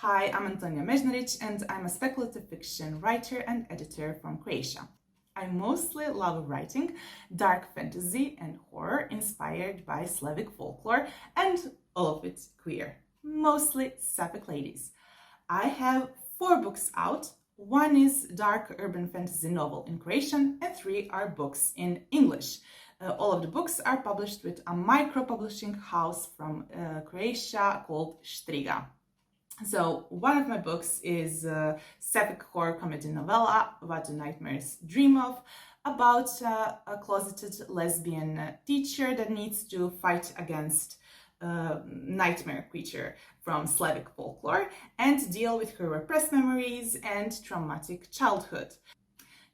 Hi, I'm Antonija Mežnarić and I'm a speculative fiction writer and editor from Croatia. I mostly love writing dark fantasy and horror inspired by Slavic folklore and all of it queer, mostly sapphic ladies. I have 4 books out. 1 is dark urban fantasy novel in Croatian and 3 are books in English. All of the books are published with a micro-publishing house from Croatia called Striga. So one of my books is sapphic horror comedy novella, What Do Nightmares Dream Of, about a closeted lesbian teacher that needs to fight against nightmare creature from Slavic folklore and deal with her repressed memories and traumatic childhood.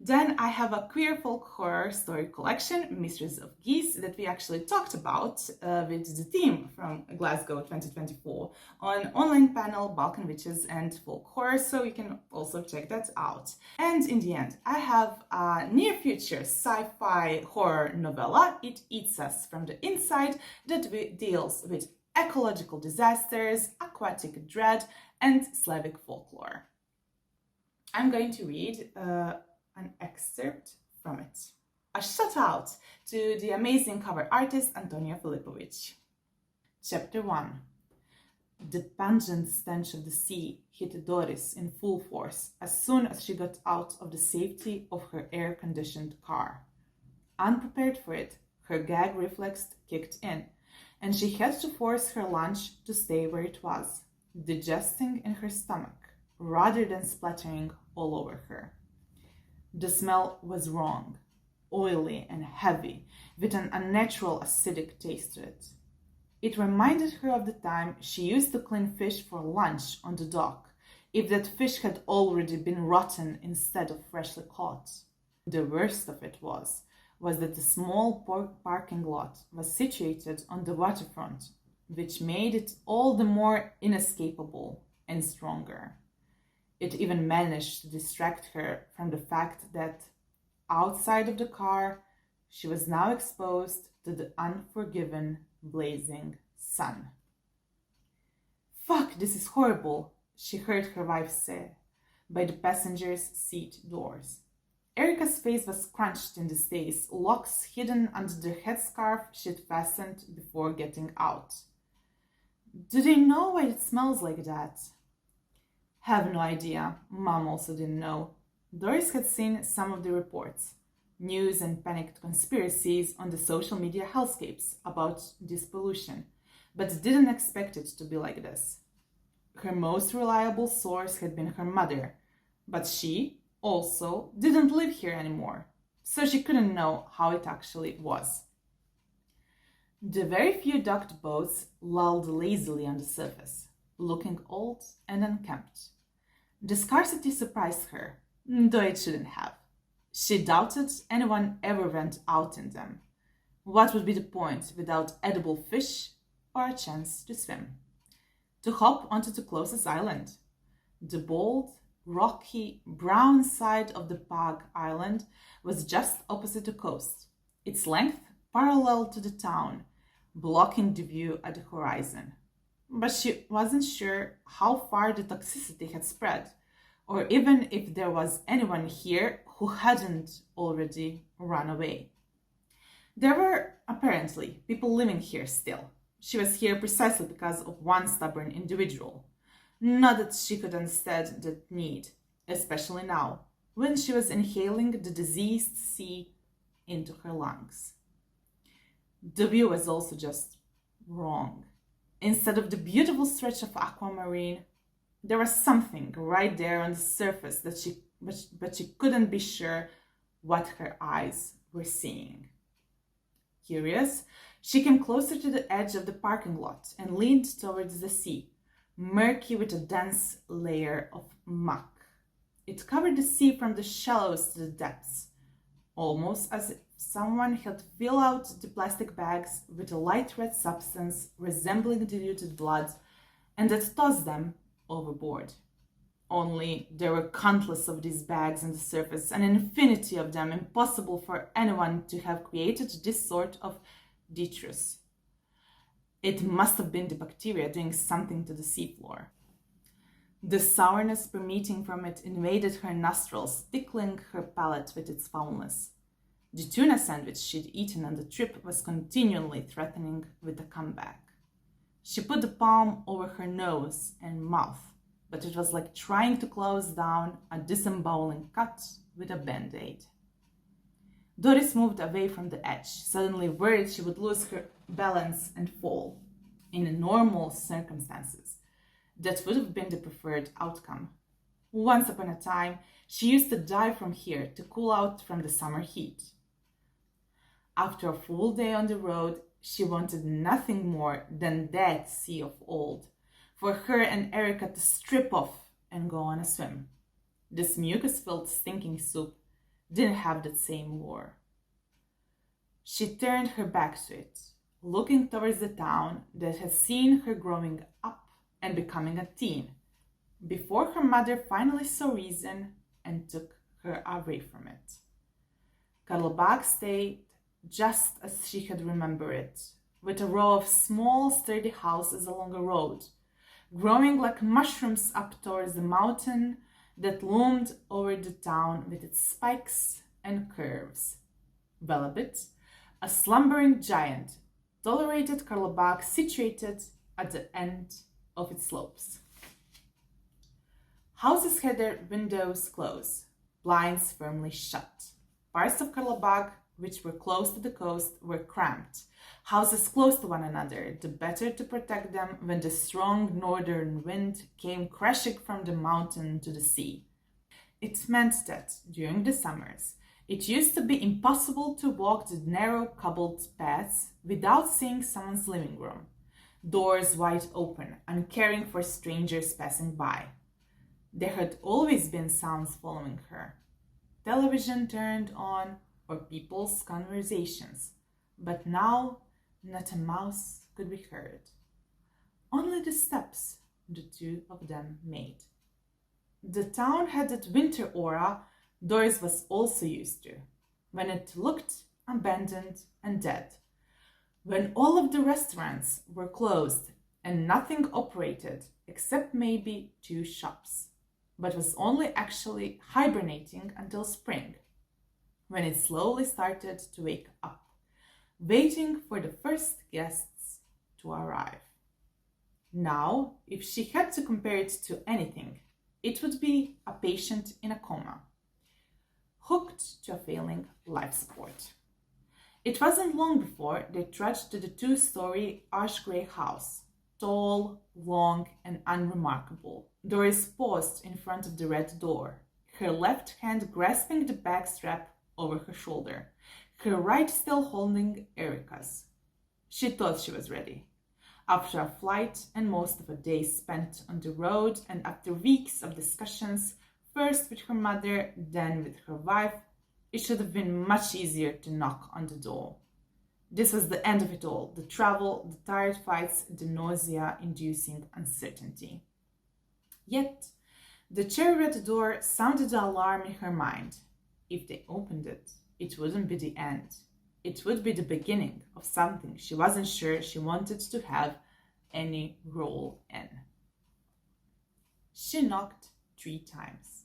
Then I have a queer folk horror story collection, Mistress of Geese, that we actually talked about with the team from Glasgow 2024 on online panel Balkan Witches and Folk Horror, so you can also check that out. And in the end, I have a near future sci-fi horror novella, It Eats Us from the Inside, that deals with ecological disasters, aquatic dread, and Slavic folklore. I'm going to read an excerpt from it. A shout out to the amazing cover artist Antonija Filipovic. Chapter 1. The pungent stench of the sea hit Doris in full force as soon as she got out of the safety of her air-conditioned car. Unprepared for it, her gag reflex kicked in, and she had to force her lunch to stay where it was, digesting in her stomach, rather than splattering all over her. The smell was wrong, oily and heavy, with an unnatural acidic taste to it. It reminded her of the time she used to clean fish for lunch on the dock, if that fish had already been rotten instead of freshly caught. The worst of it was that the small parking lot was situated on the waterfront, which made it all the more inescapable and stronger. It even managed to distract her from the fact that outside of the car, she was now exposed to the unforgiven, blazing sun. "Fuck, this is horrible," she heard her wife say, by the passenger's seat doors. Erica's face was scrunched in the stays, locks hidden under the headscarf she'd fastened before getting out. "Do they know why it smells like that?" "Have no idea." Mom also didn't know. Doris had seen some of the reports, news and panicked conspiracies on the social media hellscapes about this pollution, but didn't expect it to be like this. Her most reliable source had been her mother, but she also didn't live here anymore, so she couldn't know how it actually was. The very few docked boats lolled lazily on the surface, looking old and unkempt. The scarcity surprised her, though it shouldn't have. She doubted anyone ever went out in them. What would be the point without edible fish or a chance to swim? To hop onto the closest island. The bold, rocky, brown side of the Pag Island was just opposite the coast, its length parallel to the town, blocking the view at the horizon. But she wasn't sure how far the toxicity had spread, or even if there was anyone here who hadn't already run away. There were apparently people living here still. She was here precisely because of one stubborn individual. Not that she could understand that need, especially now, when she was inhaling the diseased sea into her lungs. The view was also just wrong. Instead of the beautiful stretch of aquamarine, there was something right there on the surface but she couldn't be sure what her eyes were seeing. Curious, she came closer to the edge of the parking lot and leaned towards the sea, murky with a dense layer of muck. It covered the sea from the shallows to the depths, almost as if someone had filled out the plastic bags with a light red substance resembling diluted blood and had tossed them overboard. Only there were countless of these bags on the surface, an infinity of them, impossible for anyone to have created this sort of detritus. It must have been the bacteria doing something to the seafloor. The sourness permeating from it invaded her nostrils, tickling her palate with its foulness. The tuna sandwich she'd eaten on the trip was continually threatening with a comeback. She put the palm over her nose and mouth, but it was like trying to close down a disemboweling cut with a band-aid. Doris moved away from the edge, suddenly worried she would lose her balance and fall. In normal circumstances, that would have been the preferred outcome. Once upon a time, she used to dive from here to cool out from the summer heat. After a full day on the road, she wanted nothing more than that sea of old, for her and Erica to strip off and go on a swim. This mucus-filled stinking soup didn't have that same lure. She turned her back to it, looking towards the town that had seen her growing up and becoming a teen, before her mother finally saw reason and took her away from it. Karlobag stayed just as she had remembered it, with a row of small, sturdy houses along a road, growing like mushrooms up towards the mountain that loomed over the town with its spikes and curves. Velebit, a slumbering giant, tolerated Karlobag situated at the end of its slopes. Houses had their windows closed, blinds firmly shut. Parts of Karlobag, which were close to the coast, were cramped. Houses close to one another, the better to protect them when the strong northern wind came crashing from the mountain to the sea. It meant that, during the summers, it used to be impossible to walk the narrow cobbled paths without seeing someone's living room, doors wide open and caring for strangers passing by. There had always been sounds following her. Television turned on or people's conversations, but now not a mouse could be heard. Only the steps the two of them made. The town had that winter aura Doris was also used to, when it looked abandoned and dead, when all of the restaurants were closed and nothing operated except maybe 2 shops, but was only actually hibernating until spring, when it slowly started to wake up, waiting for the first guests to arrive. Now, if she had to compare it to anything, it would be a patient in a coma, hooked to a failing life support. It wasn't long before they trudged to the 2-story ash-grey house, tall, long, and unremarkable. Doris paused in front of the red door, her left hand grasping the bag strap over her shoulder, her right still holding Erica's. She thought she was ready. After a flight and most of a day spent on the road, and after weeks of discussions, first with her mother, then with her wife, it should have been much easier to knock on the door. This was the end of it all, the travel, the tired fights, the nausea-inducing uncertainty. Yet, the cherry red door sounded the alarm in her mind. If they opened it, it wouldn't be the end. It would be the beginning of something she wasn't sure she wanted to have any role in. She knocked 3 times,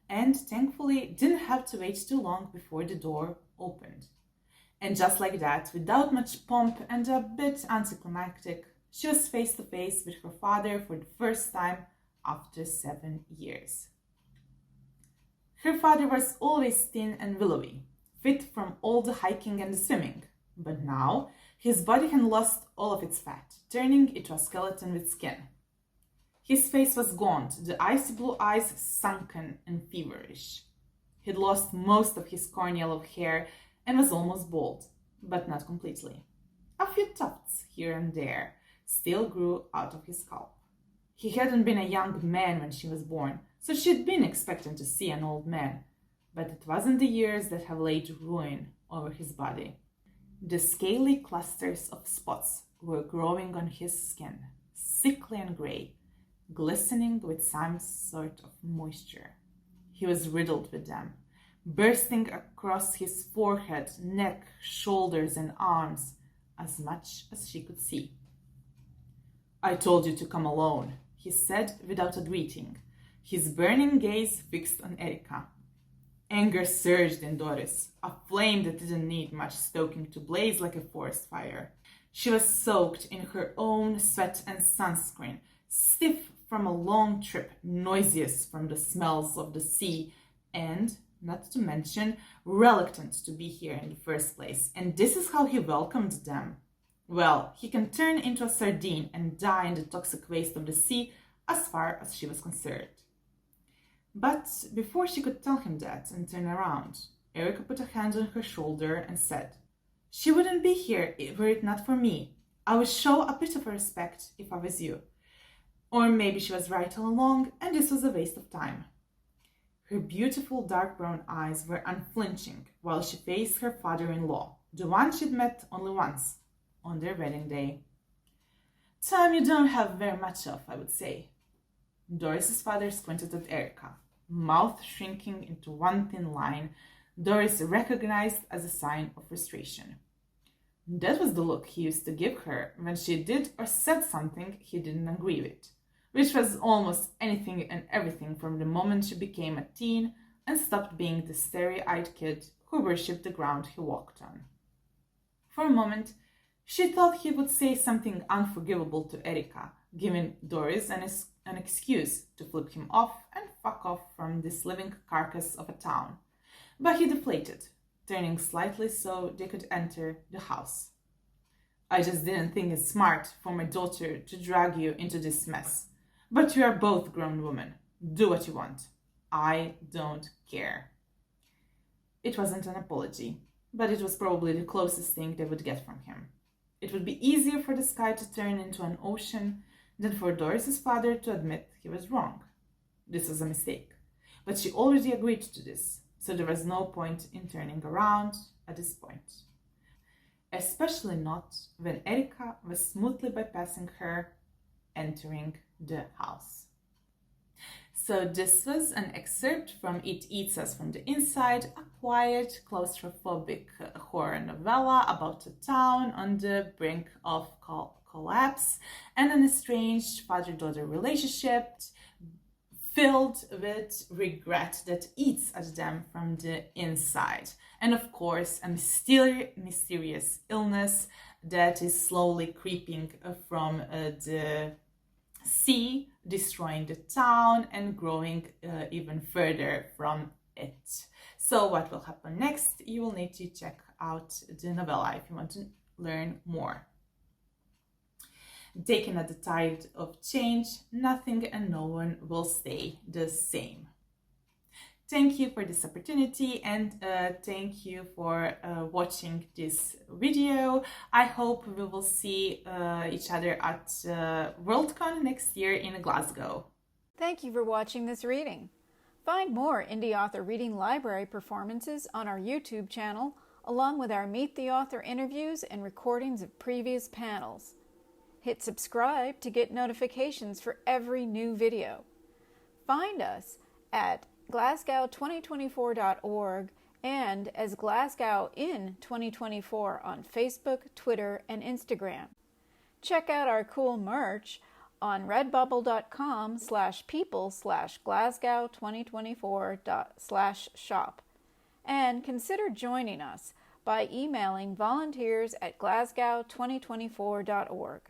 and thankfully didn't have to wait too long before the door opened. And just like that, without much pomp and a bit anticlimactic, she was face to face with her father for the first time after 7 years. Her father was always thin and willowy, fit from all the hiking and the swimming, but now his body had lost all of its fat, turning into a skeleton with skin. His face was gaunt, the icy blue eyes sunken and feverish. He'd lost most of his corn yellow hair and was almost bald, but not completely. A few tufts here and there still grew out of his scalp. He hadn't been a young man when she was born, so she'd been expecting to see an old man, but it wasn't the years that have laid ruin over his body. The scaly clusters of spots were growing on his skin, sickly and grey, glistening with some sort of moisture. He was riddled with them, bursting across his forehead, neck, shoulders, and arms, as much as she could see. "I told you to come alone," he said without a greeting, his burning gaze fixed on Erika. Anger surged in Doris, a flame that didn't need much stoking to blaze like a forest fire. She was soaked in her own sweat and sunscreen, stiff from a long trip, nauseous from the smells of the sea, and, not to mention, reluctant to be here in the first place. And this is how he welcomed them. Well, he can turn into a sardine and die in the toxic waste of the sea as far as she was concerned. But before she could tell him that and turn around, Erika put a hand on her shoulder and said, "She wouldn't be here were it not for me. I would show a bit of respect if I was you." Or maybe she was right all along and this was a waste of time. Her beautiful dark brown eyes were unflinching while she faced her father-in-law, the one she'd met only once, on their wedding day. "Time you don't have very much of, I would say." Doris's father squinted at Erika, mouth shrinking into one thin line Doris recognized as a sign of frustration. That was the look he used to give her when she did or said something he didn't agree with, which was almost anything and everything from the moment she became a teen and stopped being the starry-eyed kid who worshipped the ground he walked on. For a moment, she thought he would say something unforgivable to Erika, giving Doris an excuse to flip him off and fuck off from this living carcass of a town. But he deflated, turning slightly so they could enter the house. "I just didn't think it smart for my daughter to drag you into this mess. But you are both grown women. Do what you want. I don't care." It wasn't an apology, but it was probably the closest thing they would get from him. It would be easier for the sky to turn into an ocean than for Doris's father to admit he was wrong. This was a mistake, but she already agreed to this, so there was no point in turning around at this point. Especially not when Erika was smoothly bypassing her, entering the house. So this was an excerpt from It Eats Us from the Inside, a quiet, claustrophobic horror novella about a town on the brink of collapse and an estranged father-daughter relationship filled with regret that eats at them from the inside. And of course, a mysterious illness that is slowly creeping from the sea, destroying the town and growing even further from it. So what will happen next? You will need to check out the novella if you want to learn more. Taken at the tide of change, nothing and no one will stay the same. Thank you for this opportunity and thank you for watching this video. I hope we will see each other at Worldcon next year in Glasgow. Thank you for watching this reading. Find more indie author reading library performances on our YouTube channel, along with our Meet the Author interviews and recordings of previous panels. Hit subscribe to get notifications for every new video. Find us at glasgow2024.org and as Glasgow in 2024 on Facebook, Twitter, and Instagram. Check out our cool merch on redbubble.com/people/Glasgow2024/shop. And consider joining us by emailing volunteers@glasgow2024.org.